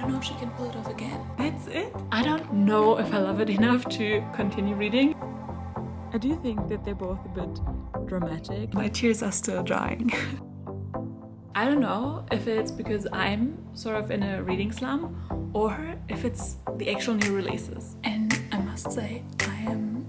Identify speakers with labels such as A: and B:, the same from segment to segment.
A: don't know if she can pull it off again. That's it. I don't know if I love it enough to continue reading. I do think that they're both a bit dramatic. My tears are still drying. I don't know if it's because I'm sort of in a reading slump or if it's the actual new releases. And I must say, I am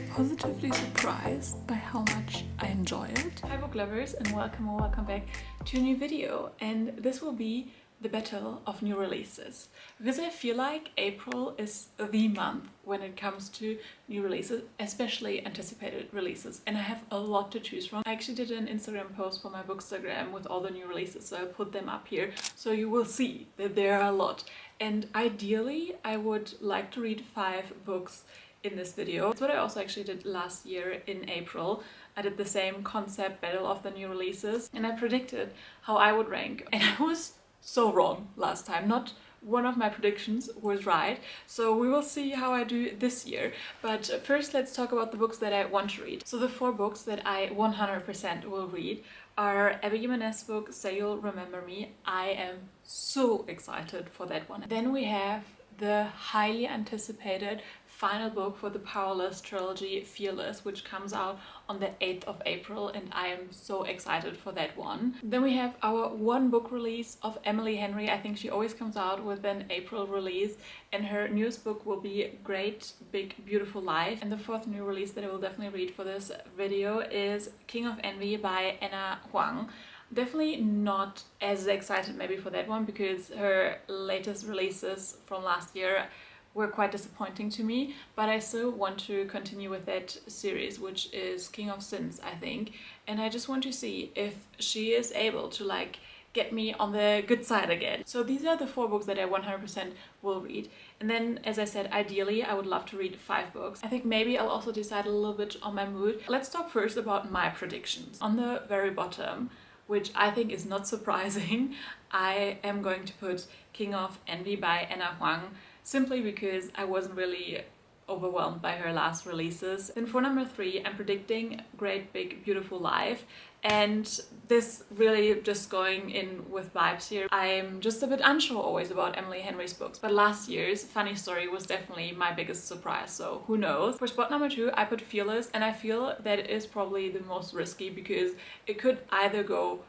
A: positively surprised by how much I enjoy it. Hi book lovers, and welcome or welcome back to a new video. And this will be the battle of new releases, because I feel like April is the month when it comes to new releases, especially anticipated releases, and I have a lot to choose from. I actually did an Instagram post for my Bookstagram with all the new releases, so I put them up here so you will see that there are a lot. And ideally I would like to read 5 books in this video. That's what I also actually did last year in April. I did the same concept, battle of the new releases, and I predicted how I would rank, and I was so wrong last time. Not one of my predictions was right, so we will see how I do this year. But first let's talk about the books that I want to read. So the 4 books that I 100% will read are Abby Jimenez's book Say You'll Remember Me. I am so excited for that one. Then we have the highly anticipated final book for the Powerless Trilogy, Fearless, which comes out on the 8th of April, and I am so excited for that one. Then we have our 1 book release of Emily Henry. I think she always comes out with an April release, and her newest book will be Great Big Beautiful Life. And the 4th new release that I will definitely read for this video is King of Envy by Ana Huang. Definitely not as excited maybe for that one, because her latest releases from last year were quite disappointing to me, but I still want to continue with that series, which is King of Sins, I think, and I just want to see if she is able to like get me on the good side again. So these are the 4 books that I 100% will read. And then, as I said, ideally I would love to read 5 books. I think maybe I'll also decide a little bit on my mood. Let's talk first about my predictions. On the very bottom, which I think is not surprising, I am going to put King of Envy by Ana Huang, simply because I wasn't really overwhelmed by her last releases. Then for number 3, I'm predicting Great Big Beautiful Life, and this really just going in with vibes here. I'm just a bit unsure always about Emily Henry's books, but last year's Funny Story was definitely my biggest surprise, so who knows. For spot number 2, I put Fearless, and I feel that it is probably the most risky, because it could either go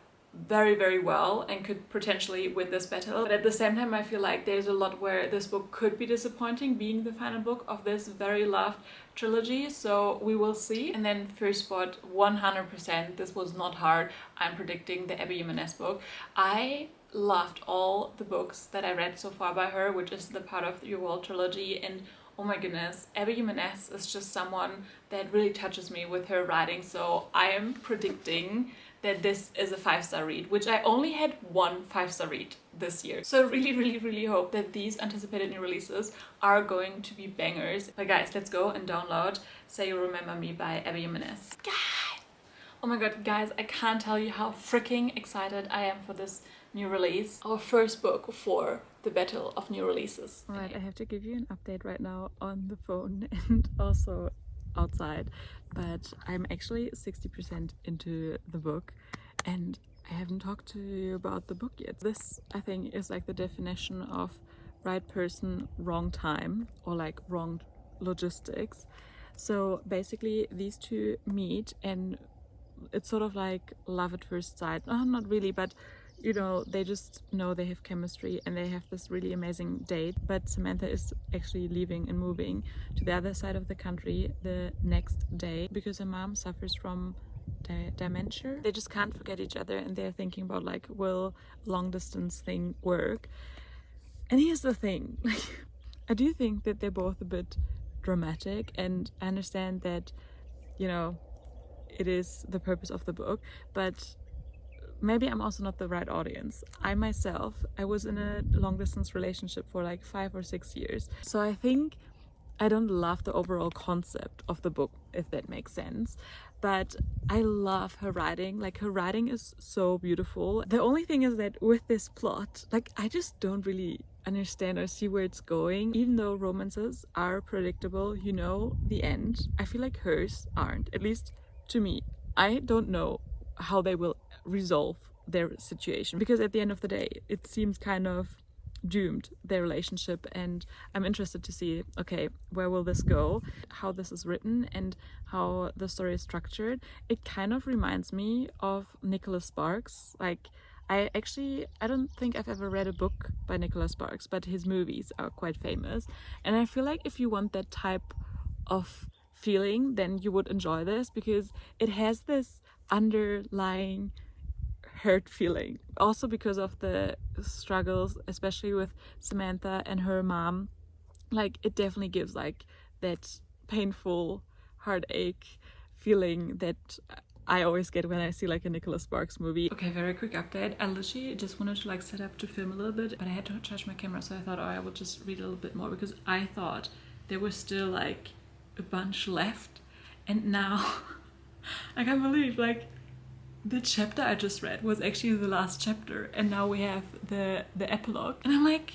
A: very well and could potentially win this battle, but at the same time I feel like there's a lot where this book could be disappointing, being the final book of this very loved trilogy, so we will see. And then first spot, 100%, this was not hard, I'm predicting the Abby Jimenez book. I loved all the books that I read so far by her, which is the part of Your World trilogy, and oh my goodness, Abby Jimenez is just someone that really touches me with her writing, so I am predicting that this is a 5-star read, which I only had 1 5-star read this year. So I really hope that these anticipated new releases are going to be bangers. But guys, let's go and download Say You'll Remember Me by Abby Jimenez. Guys! Oh my god, guys, I can't tell you how freaking excited I am for this new release. Our first book for the battle of new releases. Alright, I have to give you an update right now on the phone and also outside, but I'm actually 60% into the book, and I haven't talked to you about the book yet. This, I think, is like the definition of right person, wrong time, or like wrong logistics. So basically these two meet, and it's sort of like love at first sight. Oh, not really, but you know, they just know they have chemistry and they have this really amazing date. But Samantha is actually leaving and moving to the other side of the country the next day because her mom suffers from dementia. They just can't forget each other, and they're thinking about like, will long distance thing work? And here's the thing, like, I do think that they're both a bit dramatic, and I understand that, you know, it is the purpose of the book, but maybe I'm also not the right audience. I was in a long distance relationship for like 5 or 6 years. So I think I don't love the overall concept of the book, if that makes sense. But I love her writing. Like, her writing is so beautiful. The only thing is that with this plot, like, I just don't really understand or see where it's going. Even though romances are predictable, you know the end, I feel like hers aren't, at least to me. I don't know how they will resolve their situation, because at the end of the day it seems kind of doomed, their relationship, and I'm interested to see, okay, where will this go, how this is written and how the story is structured. It kind of reminds me of Nicholas Sparks. Like, I don't think I've ever read a book by Nicholas Sparks, but his movies are quite famous, and I feel like if you want that type of feeling, then you would enjoy this, because it has this underlying hurt feeling, also because of the struggles, especially with Samantha and her mom. Like, it definitely gives like that painful heartache feeling that I always get when I see like a Nicholas Sparks movie. Okay, very quick update. I literally just wanted to like set up to film a little bit, but I had to charge my camera, so I thought, oh, I will just read a little bit more, because I thought there was still like a bunch left, and now I can't believe like the chapter I just read was actually the last chapter, and now we have the epilogue, and I'm like,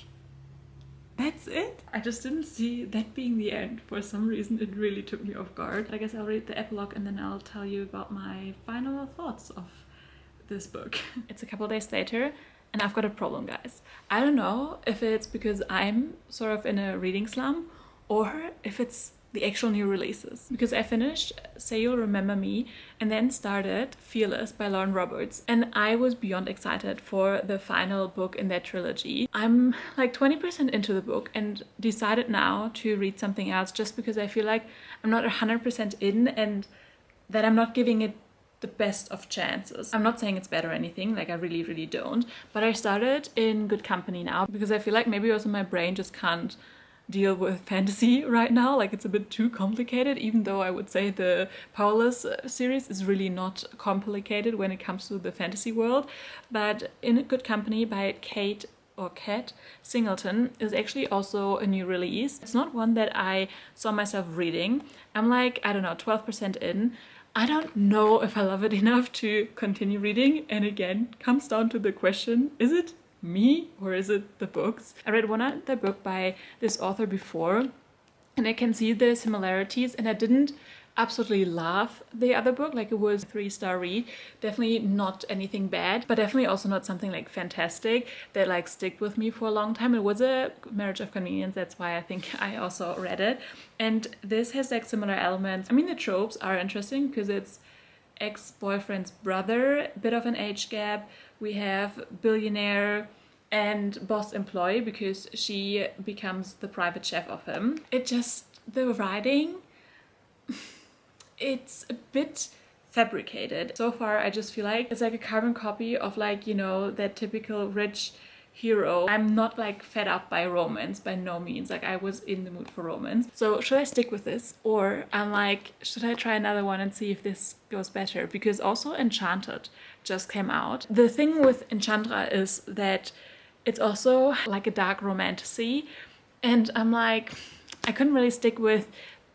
A: that's it? I just didn't see that being the end. For some reason it really took me off guard. I guess I'll read the epilogue and then I'll tell you about my final thoughts of this book. It's a couple days later and I've got a problem, guys. I don't know if it's because I'm sort of in a reading slump or if it's the actual new releases, because I finished Say You'll Remember Me and then started Fearless by Lauren Roberts, and I was beyond excited for the final book in that trilogy. I'm like 20% into the book and decided now to read something else, just because I feel like I'm not 100% in and that I'm not giving it the best of chances. I'm not saying it's bad or anything, like I really don't, but I started In Good Company now because I feel like maybe also my brain just can't deal with fantasy right now. Like, it's a bit too complicated, even though I would say the Powerless series is really not complicated when it comes to the fantasy world. But In Good Company by Kat Singleton is actually also a new release. It's not one that I saw myself reading. I'm like, I don't know, 12% in. I don't know if I love it enough to continue reading, and again, comes down to the question, is it me or is it the books? I read one other book by this author before and I can see the similarities, and I didn't absolutely love the other book. Like, it was a 3-star read, definitely not anything bad, but definitely also not something like fantastic that like stick with me for a long time. It was a Marriage of Convenience, that's why I think I also read it, and this has like similar elements. I mean, the tropes are interesting because it's ex-boyfriend's brother, bit of an age gap. We have billionaire and boss employee because she becomes the private chef of him. It just, the writing, it's a bit fabricated. So far, I just feel like it's like a carbon copy of like, you know, that typical rich hero. I'm not like fed up by romance, by no means. Like, I was in the mood for romance. So should I stick with this, or I'm like, should I try another one and see if this goes better? Because also Enchanted just came out. The thing with Enchantra is that it's also like a dark romantasy, and I'm like, I couldn't really stick with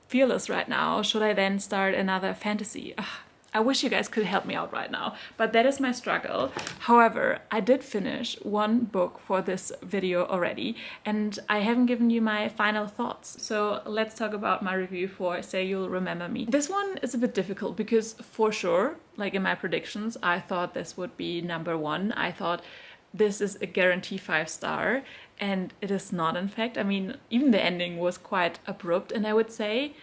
A: Fearless right now. Should I then start another fantasy? Ugh. I wish you guys could help me out right now, but that is my struggle. However, I did finish one book for this video already, and I haven't given you my final thoughts. So let's talk about my review for Say You'll Remember Me. This one is a bit difficult because for sure, like in my predictions, I thought this would be #1. I thought this is a guarantee 5-star, and it is not, in fact. I mean, even the ending was quite abrupt, and I would say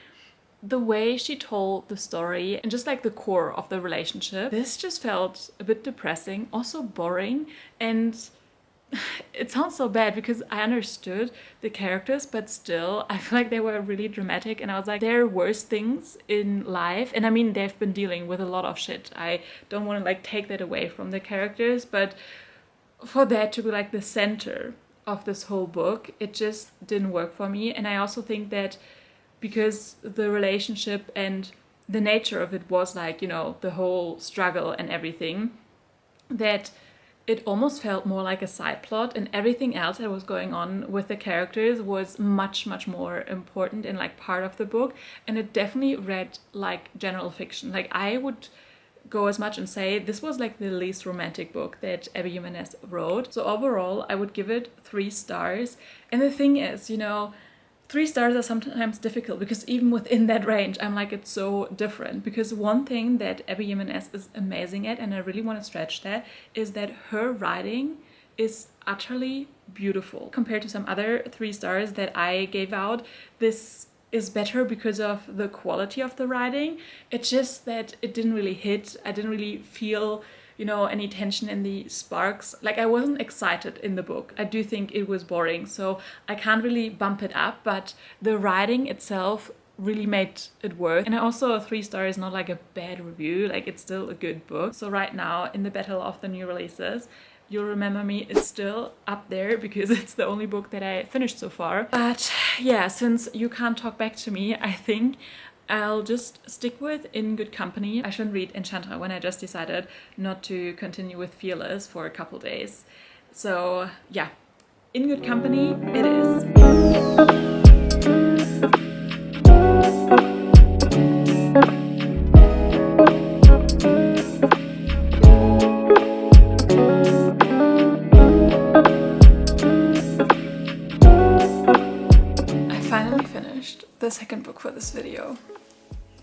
A: the way she told the story and just like the core of the relationship, this just felt a bit depressing, also boring, and it sounds so bad because I understood the characters, but still I feel like they were really dramatic, and I was like, there are worse things in life, and I mean, they've been dealing with a lot of shit. I don't want to like take that away from the characters, but for that to be like the center of this whole book, it just didn't work for me. And I also think that because the relationship and the nature of it was like, you know, the whole struggle and everything, that it almost felt more like a side plot, and everything else that was going on with the characters was much more important and like part of the book. And it definitely read like general fiction. Like, I would go as much and say this was like the least romantic book that Abby Jimenez wrote. So overall, I would give it 3 stars. And the thing is, you know, 3 stars are sometimes difficult because even within that range, I'm like, it's so different. Because one thing that Abby Jimenez is amazing at, and I really want to stretch that, is that her writing is utterly beautiful. Compared to some other 3 stars that I gave out, this is better because of the quality of the writing. It's just that it didn't really hit. I didn't really feel, you know, any tension in the sparks. Like, I wasn't excited in the book. I do think it was boring, so I can't really bump it up, but the writing itself really made it worth. And also, 3 stars is not like a bad review, like it's still a good book. So right now in the battle of the new releases, You'll Remember Me is still up there because it's the only book that I finished so far. But yeah, since you can't talk back to me, I think I'll just stick with In Good Company. I shouldn't read Enchantra when I just decided not to continue with Fearless for a couple days. So yeah, In Good Company it is. The second book for this video,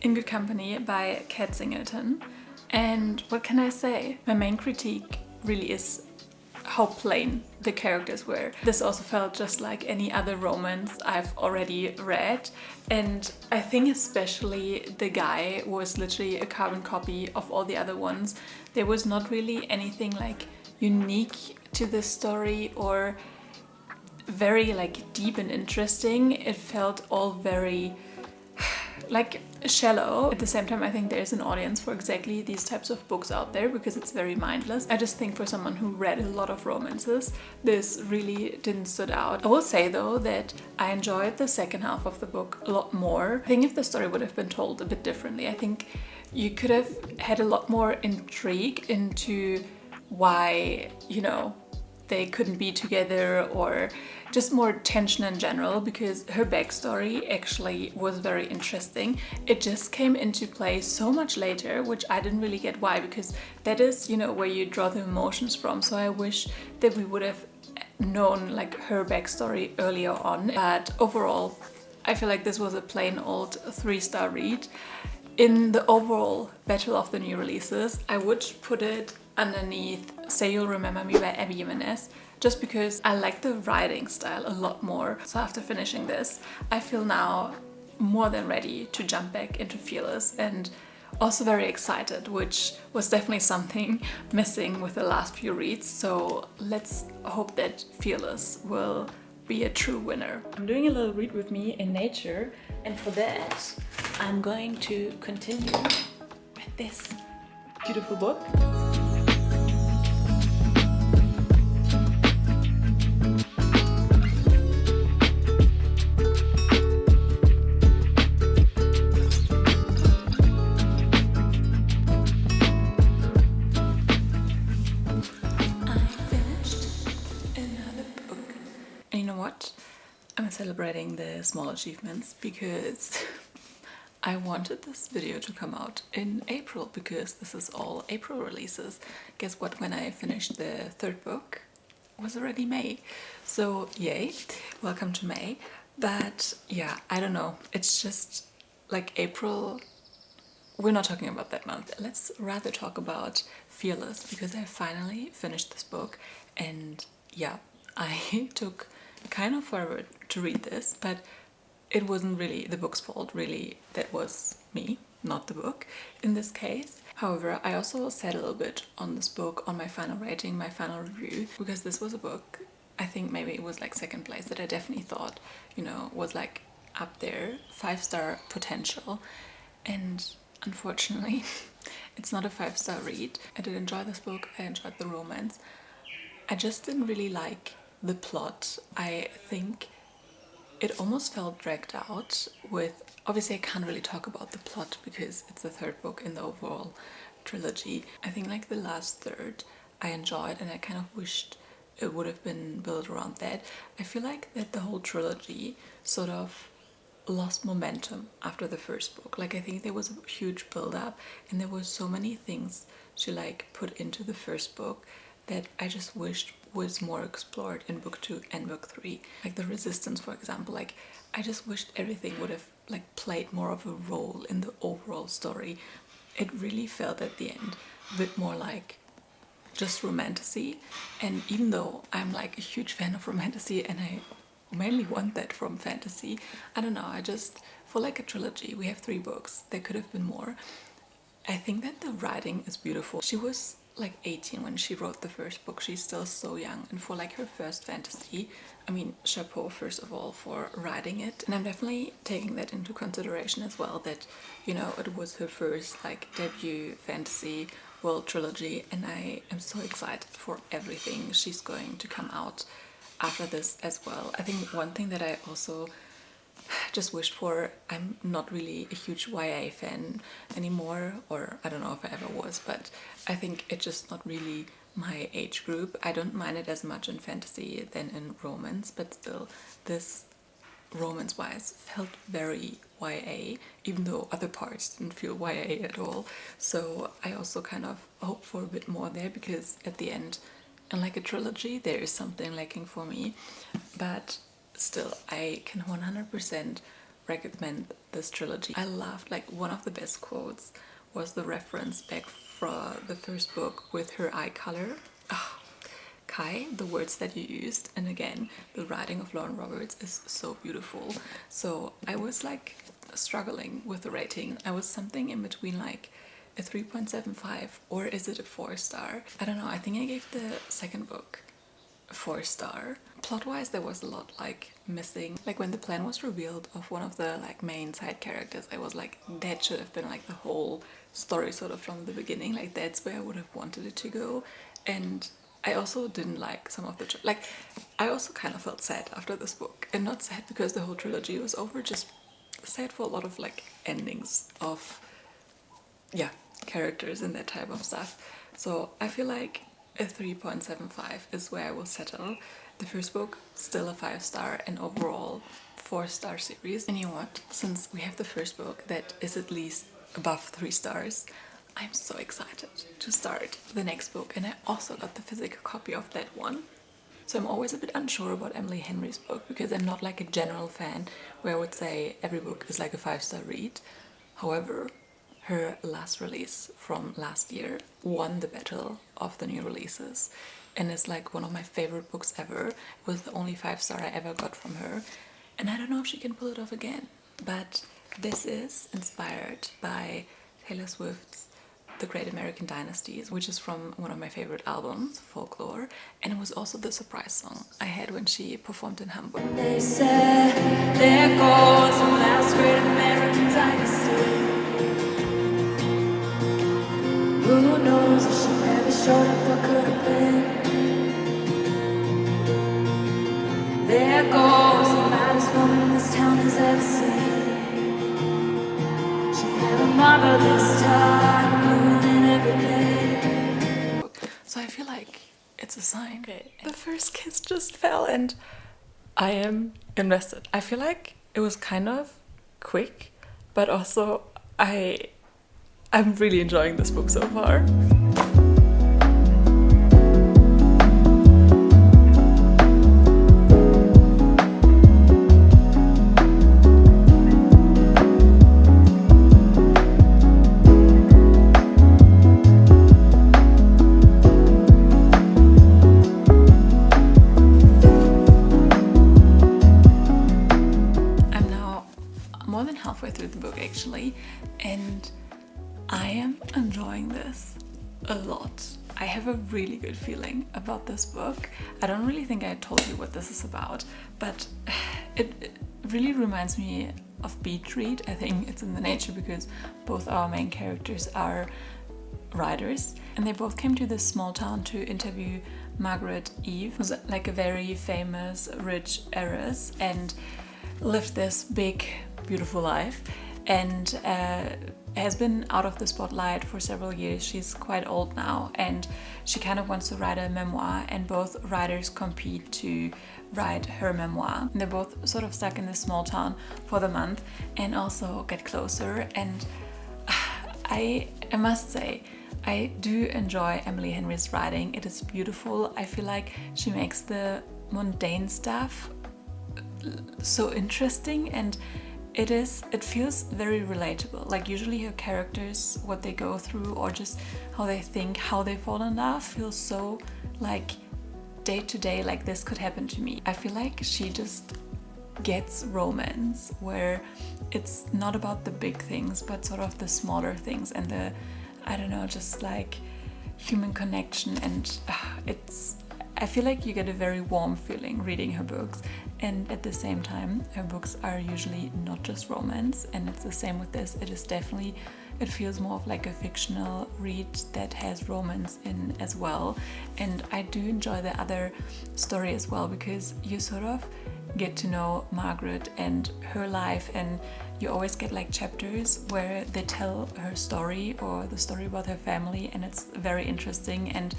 A: In Good Company by Kat Singleton. And what can I say? My main critique really is how plain the characters were. This also felt just like any other romance I've already read, and I think especially the guy was literally a carbon copy of all the other ones. There was not really anything like unique to this story or very like deep and interesting. It felt all very like shallow. At the same time, I think there's an audience for exactly these types of books out there because it's very mindless. I just think for someone who read a lot of romances, this really didn't stood out. I will say though that I enjoyed the second half of the book a lot more. I think if the story would have been told a bit differently, I think you could have had a lot more intrigue into why, you know, they couldn't be together, or just more tension in general, because her backstory actually was very interesting. It just came into play so much later, which I didn't really get why, because that is, you know, where you draw the emotions from. So I wish that we would have known like her backstory earlier on. But overall, I feel like this was a plain old 3-star read. In the overall battle of the new releases, I would put it underneath Say You'll Remember Me by Abby Jimenez, just because I like the writing style a lot more. So after finishing this, I feel now more than ready to jump back into Fearless, and also very excited, which was definitely something missing with the last few reads. So let's hope that Fearless will be a true winner. I'm doing a little read with me in nature, and for that I'm going to continue with this beautiful book. I'm celebrating the small achievements because I wanted this video to come out in April because this is all April releases. Guess what? When I finished the third book, it was already May. So yay, welcome to May. But yeah, I don't know. It's just like April. We're not talking about that month. Let's rather talk about Fearless because I finally finished this book, and yeah, I took kind of forever to read this, but it wasn't really the book's fault, really. That was me, not the book in this case. However, I also said a little bit on this book on my final rating, my final review, because this was a book, I think maybe it was like second place, that I definitely thought, you know, was like up there, 5-star potential, and unfortunately it's not a 5-star read. I did enjoy this book, I enjoyed the romance. I just didn't really like the plot. I think it almost felt dragged out with, obviously I can't really talk about the plot because it's the third book in the overall trilogy. I think like the last third I enjoyed, and I kind of wished it would have been built around that. I feel like that the whole trilogy sort of lost momentum after the first book. Like, I think there was a huge build up and there were so many things she like put into the first book that I just wished was more explored in book 2 and book 3. Like the resistance, for example. Like, I just wished everything would have like played more of a role in the overall story. It really felt at the end a bit more like just romantasy. And even though I'm like a huge fan of romantasy and I mainly want that from fantasy, I don't know, I just, for like a trilogy, we have 3 books, there could have been more. I think that the writing is beautiful. She was like 18 when she wrote the first book. She's still so young, and for like her first fantasy, I mean, chapeau first of all for writing it. And I'm definitely taking that into consideration as well, that, you know, it was her first like debut fantasy world trilogy, and I am so excited for everything she's going to come out after this as well. I think one thing that I also just wished for, I'm not really a huge YA fan anymore, or I don't know if I ever was, but I think it's just not really my age group. I don't mind it as much in fantasy than in romance, but still this romance wise felt very YA, even though other parts didn't feel YA at all. So I also kind of hope for a bit more there, because at the end, in like a trilogy, there is something lacking for me. But still, I can 100% recommend this trilogy. I loved, like, one of the best quotes was the reference back from the first book with her eye color. Oh, Kai, the words that you used, and again, the writing of Lauren Roberts is so beautiful. So I was like struggling with the rating. I was something in between like a 3.75 or is it a 4-star? I don't know, I think I gave the second book a 4-star. Plot-wise, there was a lot like missing. Like when the plan was revealed of one of the like main side characters, I was like, that should have been like the whole story sort of from the beginning. Like that's where I would have wanted it to go. And I also didn't like some of the like I also kind of felt sad after this book, and not sad because the whole trilogy was over, just sad for a lot of like endings of characters and that type of stuff. So I feel like a 3.75 is where I will settle. The first book still a 5-star, and overall 4-star series. And you know what, since we have the first book that is at least above 3 stars, I'm so excited to start the next book, and I also got the physical copy of that one. So I'm always a bit unsure about Emily Henry's book, because I'm not like a general fan where I would say every book is like a 5-star read. However, her last release from last year won the battle of the new releases, and it's like one of my favorite books ever. It was the only 5-star I ever got from her, and I don't know if she can pull it off again. But this is inspired by Taylor Swift's The Great American Dynasties, which is from one of my favorite albums, Folklore, and it was also the surprise song I had when she performed in Hamburg. They said, there goes the last great American dynasty. Who knows if she never showed up or could have been. There goes the maddest woman this town has ever seen. She had a marvelous time doing everything. So I feel like it's a sign. Okay. The first kiss just fell and I am invested. I feel like it was kind of quick, but also I'm really enjoying this book so far. I'm now more than halfway through the book actually, and I am enjoying this a lot. I have a really good feeling about this book. I don't really think I told you what this is about, but it really reminds me of Beach Read. I think it's in the nature because both our main characters are writers, and they both came to this small town to interview Margaret Eve, who's like a very famous rich heiress and lived this big beautiful life, and has been out of the spotlight for several years. She's quite old now, and she kind of wants to write a memoir, and both writers compete to write her memoir. And they're both sort of stuck in this small town for the month and also get closer. And I must say, I do enjoy Emily Henry's writing. It is beautiful. I feel like she makes the mundane stuff so interesting, and it feels very relatable. Like usually her characters, what they go through or just how they think, how they fall in love feels so like day to day, like this could happen to me. I feel like she just gets romance where it's not about the big things but sort of the smaller things and the, I don't know, just like human connection. And I feel like you get a very warm feeling reading her books, and at the same time her books are usually not just romance, and it's the same with this. It feels more of like a fictional read that has romance in as well. And I do enjoy the other story as well, because you sort of get to know Margaret and her life, and you always get like chapters where they tell her story or the story about her family, and it's very interesting. And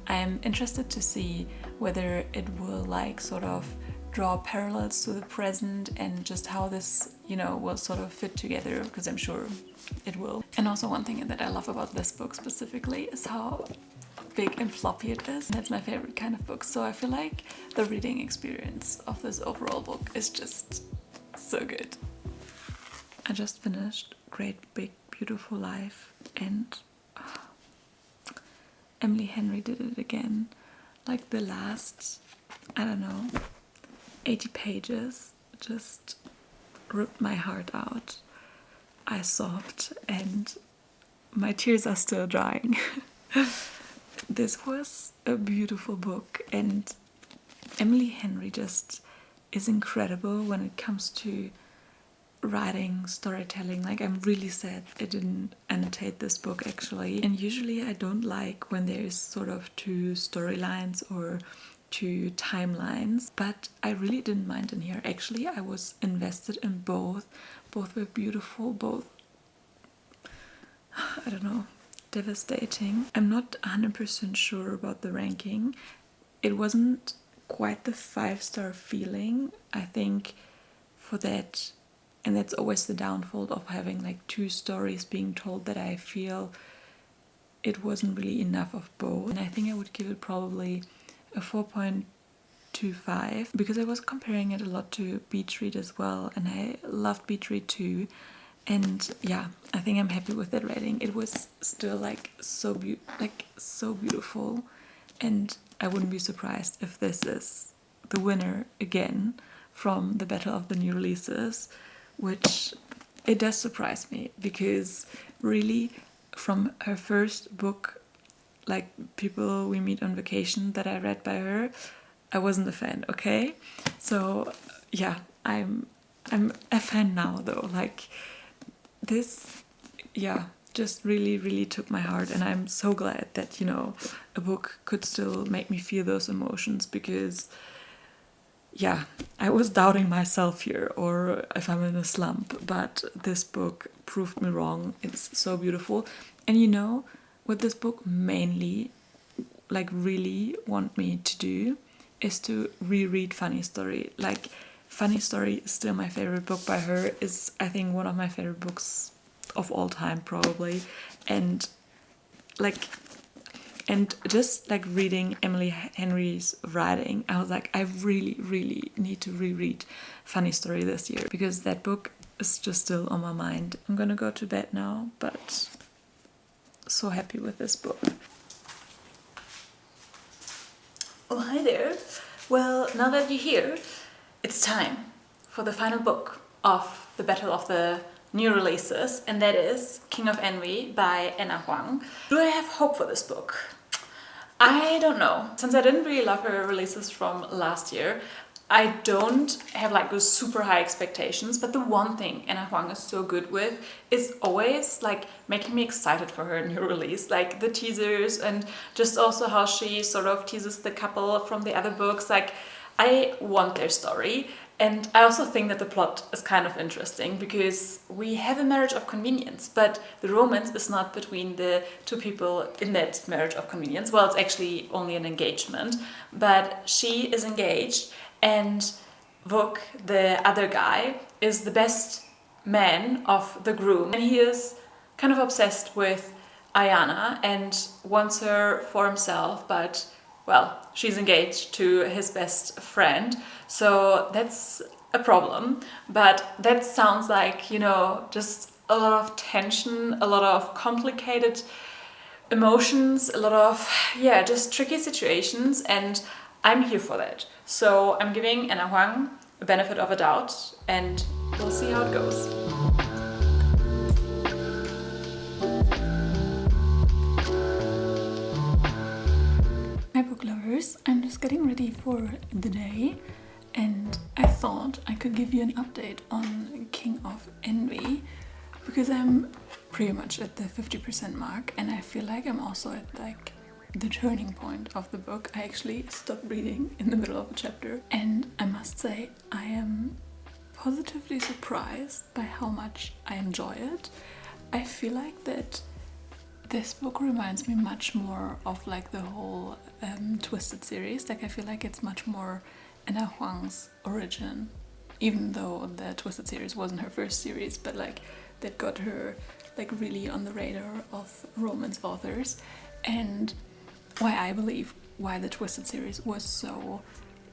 A: I'm interested to see whether it will like sort of draw parallels to the present and just how this, you know, will sort of fit together, because I'm sure it will. And also one thing that I love about this book specifically is how big and floppy it is. That's my favorite kind of book. So I feel like the reading experience of this overall book is just so good. I just finished Great Big Beautiful Life, and Emily Henry did it again. Like the last, I don't know, 80 pages just ripped my heart out. I sobbed and my tears are still drying. This was a beautiful book, and Emily Henry just is incredible when it comes to writing, storytelling. Like, I'm really sad I didn't annotate this book actually. And usually I don't like when there's sort of two storylines or two timelines, but I really didn't mind in here. Actually, I was invested in both. Both were beautiful, both, I don't know, devastating. I'm not 100% sure about the ranking. It wasn't quite the 5-star feeling, I think, for that. And that's always the downfall of having like two stories being told, that I feel it wasn't really enough of both. And I think I would give it probably a 4.25, because I was comparing it a lot to Beach Read as well, and I loved Beach Read too. And yeah, I think I'm happy with that rating. It was still like so beautiful, and I wouldn't be surprised if this is the winner again from the Battle of the New Releases, which it does surprise me, because really from her first book, like People We Meet on Vacation, that I read by her, I wasn't a fan, okay? So yeah, I'm a fan now though. Like this, yeah, just really took my heart, and I'm so glad that, you know, a book could still make me feel those emotions, because yeah, I was doubting myself here, or if I'm in a slump, but this book proved me wrong. It's so beautiful. And you know what this book mainly, like, really want me to do is to reread Funny Story. Like, Funny Story is still my favorite book by her. Is, I think, one of my favorite books of all time, probably. And just like reading Emily Henry's writing, I was like, I really need to reread Funny Story this year, because that book is just still on my mind. I'm gonna go to bed now, but so happy with this book. Oh, hi there. Well, now that you're here, it's time for the final book of the Battle of the New Releases, and that is King of Envy by Ana Huang. Do I have hope for this book? I don't know. Since I didn't really love her releases from last year, I don't have like those super high expectations, but the one thing Ana Huang is so good with is always like making me excited for her new release, like the teasers, and just also how she sort of teases the couple from the other books. Like, I want their story. And I also think that the plot is kind of interesting, because we have a marriage of convenience, but the romance is not between the two people in that marriage of convenience. Well, it's actually only an engagement, but she is engaged, and Vuk, the other guy, is the best man of the groom, and he is kind of obsessed with Ayana and wants her for himself, but well, she's engaged to his best friend. So that's a problem, but that sounds like, you know, just a lot of tension, a lot of complicated emotions, a lot of, yeah, just tricky situations, and I'm here for that. So I'm giving Ana Huang a benefit of a doubt, and we'll see how it goes. Hi book lovers, I'm just getting ready for the day, and I thought I could give you an update on King of Envy, because I'm pretty much at the 50% mark, and I feel like I'm also at like the turning point of the book. I actually stopped reading in the middle of a chapter, and I must say I am positively surprised by how much I enjoy it. I feel like that this book reminds me much more of like the whole Twisted series. Like I feel like it's much more Ana Huang's origin, even though the Twisted series wasn't her first series, but like that got her like really on the radar of romance authors. And why I believe why the Twisted series was so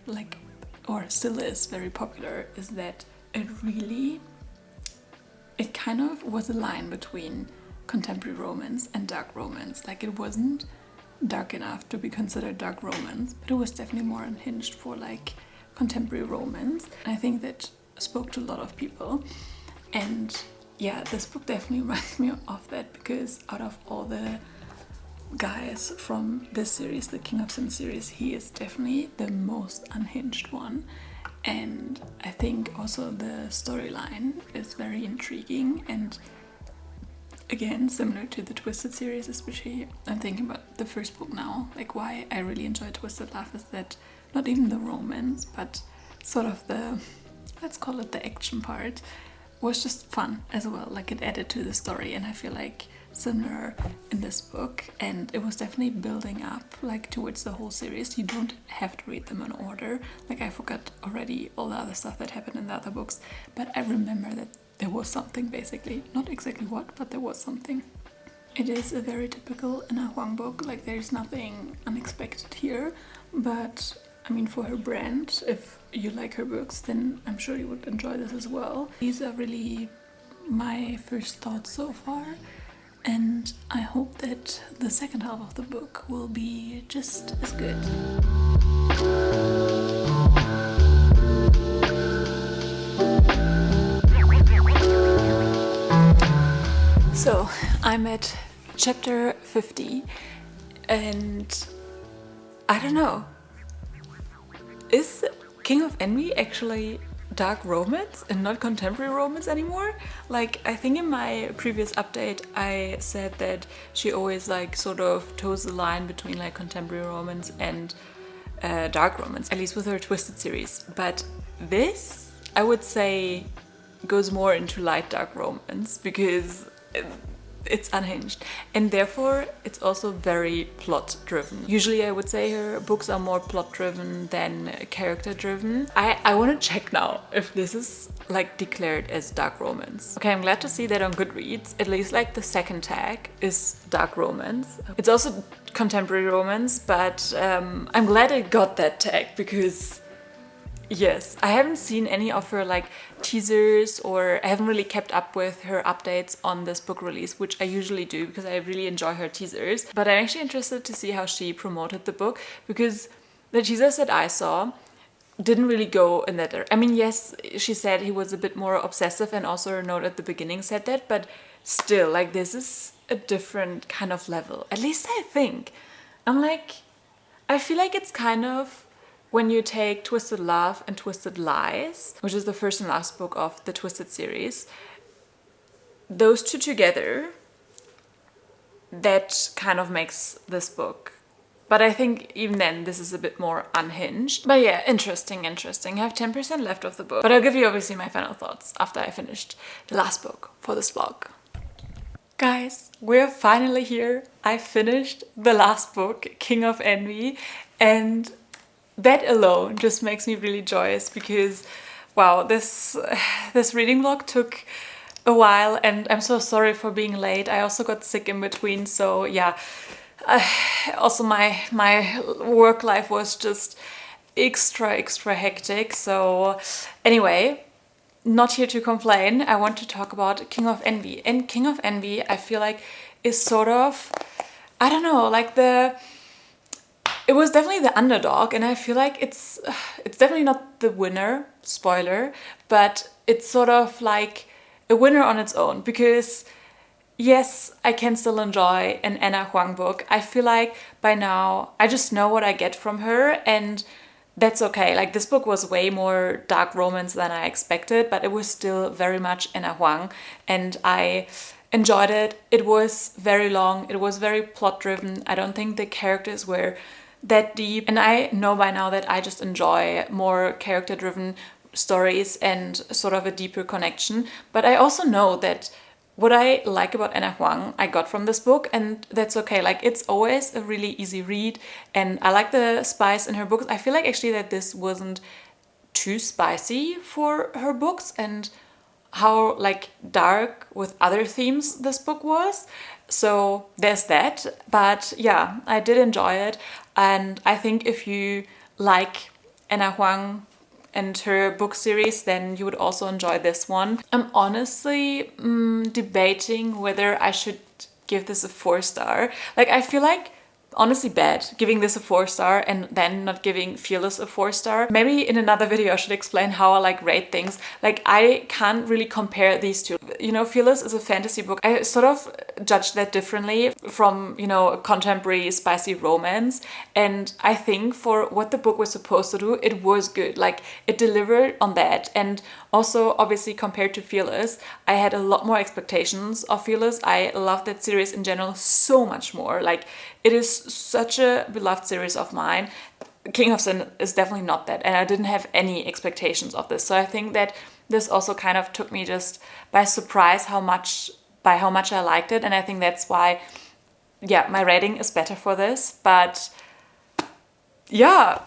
A: like, or still is very popular, is that it kind of was a line between contemporary romance and dark romance. Like it wasn't dark enough to be considered dark romance, but it was definitely more unhinged for like contemporary romance. And I think that spoke to a lot of people. And yeah, this book definitely reminds me of that, because out of all the guys from this series, the King of Sin series, he is definitely the most unhinged one. And I think also the storyline is very intriguing, and again, similar to the Twisted series, especially I'm thinking about the first book now. Like why I really enjoy Twisted Love is that not even the romance, but sort of the, let's call it the action part, was just fun as well. Like it added to the story, and I feel like similar in this book, and it was definitely building up like towards the whole series. You don't have to read them in order. Like I forgot already all the other stuff that happened in the other books, but I remember that there was something, basically. Not exactly what, but there was something. It is a very typical Ana Huang book. Like there's nothing unexpected here, but I mean, for her brand, if you like her books, then I'm sure you would enjoy this as well. These are really my first thoughts so far, and I hope that the second half of the book will be just as good. So I'm at chapter 50, and I don't know, is King of Envy actually dark romance and not contemporary romance anymore? Like I think in my previous update I said that she always like sort of toes the line between like contemporary romance and dark romance, at least with her Twisted series. But this, I would say, goes more into light dark romance, because it's unhinged, and therefore it's also very plot driven. Usually I would say her books are more plot driven than character driven. I want to check now if this is like declared as dark romance. Okay, I'm glad to see that on Goodreads at least like the second tag is dark romance. It's also contemporary romance, but I'm glad it got that tag, because yes, I haven't seen any of her like teasers, or I haven't really kept up with her updates on this book release, which I usually do because I really enjoy her teasers. But I'm actually interested to see how she promoted the book, because the teasers that I saw didn't really go in that direction. I mean, yes, she said he was a bit more obsessive, and also her note at the beginning said that, but still, like, this is a different kind of level. At least I think. I feel like it's kind of when you take Twisted Love and Twisted Lies, which is the first and last book of the Twisted series, those two together, that kind of makes this book. But I think even then this is a bit more unhinged. But yeah, interesting. I have 10% left of the book. But I'll give you obviously my final thoughts after I finished the last book for this vlog. Guys, we're finally here. I finished the last book, King of Envy, and that alone just makes me really joyous, because wow, this reading vlog took a while, and I'm so sorry for being late. I also got sick in between, so yeah. Also my work life was just extra hectic. So anyway, not here to complain. I want to talk about King of Envy. And King of Envy, I feel like, is sort of, I don't know, like it was definitely the underdog, and I feel like it's definitely not the winner, spoiler, but it's sort of like a winner on its own, because yes, I can still enjoy an Ana Huang book. I feel like by now I just know what I get from her, and that's okay. Like, this book was way more dark romance than I expected, but it was still very much Ana Huang, and I enjoyed it. It was very long, it was very plot driven. I don't think the characters were that deep, and I know by now that I just enjoy more character driven stories and sort of a deeper connection. But I also know that what I like about Ana Huang I got from this book, and that's okay. Like, it's always a really easy read, and I like the spice in her books. I feel like actually that this wasn't too spicy for her books, and how like dark with other themes this book was. So there's that. But yeah, I did enjoy it, and I think if you like Ana Huang and her book series, then you would also enjoy this one. I'm honestly debating whether I should give this a 4-star. Like, I feel like honestly bad giving this a 4-star and then not giving Fearless a 4-star. Maybe in another video I should explain how I like rate things. Like, I can't really compare these two. You know, Fearless is a fantasy book. I sort of judge that differently from, you know, a contemporary spicy romance. And I think for what the book was supposed to do, it was good. Like, it delivered on that. And also, obviously, compared to Fearless, I had a lot more expectations of Fearless. I love that series in general so much more. Like, it is such a beloved series of mine. King of Sin is definitely not that, and I didn't have any expectations of this. So I think that this also kind of took me just by surprise how much I liked it, and I think that's why, yeah, my rating is better for this. But yeah,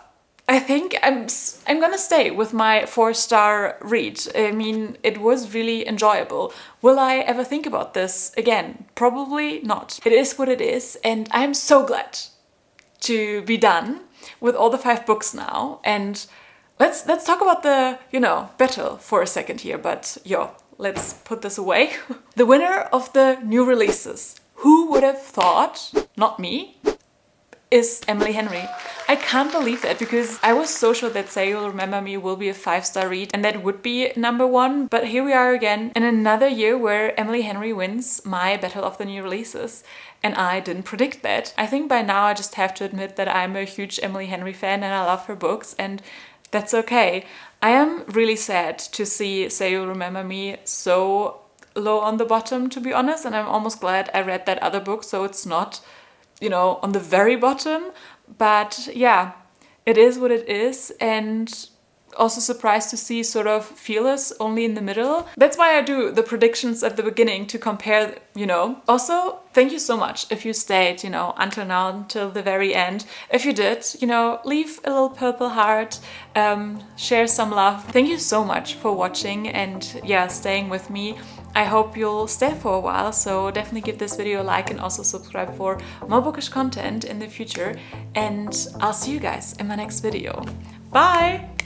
A: I think I'm gonna stay with my 4-star read. I mean, it was really enjoyable. Will I ever think about this again? Probably not. It is what it is, and I'm so glad to be done with all the 5 books now. And let's talk about the, you know, battle for a second here. But yo, let's put this away. The winner of the new releases, who would have thought, not me, is Emily Henry. I can't believe that, because I was so sure that Say You'll Remember Me will be a 5-star read and that would be #1. But here we are again in another year where Emily Henry wins my battle of the new releases. And I didn't predict that. I think by now I just have to admit that I'm a huge Emily Henry fan and I love her books, and that's okay. I am really sad to see Say You'll Remember Me so low on the bottom, to be honest, and I'm almost glad I read that other book so it's not, you know, on the very bottom. But yeah, it is what it is, and also surprised to see sort of Fearless only in the middle. That's why I do the predictions at the beginning, to compare, you know. Also, thank you so much if you stayed, you know, until now, until the very end. If you did, you know, leave a little purple heart, share some love. Thank you so much for watching and yeah, staying with me. I hope you'll stay for a while, so definitely give this video a like and also subscribe for more bookish content in the future. And I'll see you guys in my next video. Bye!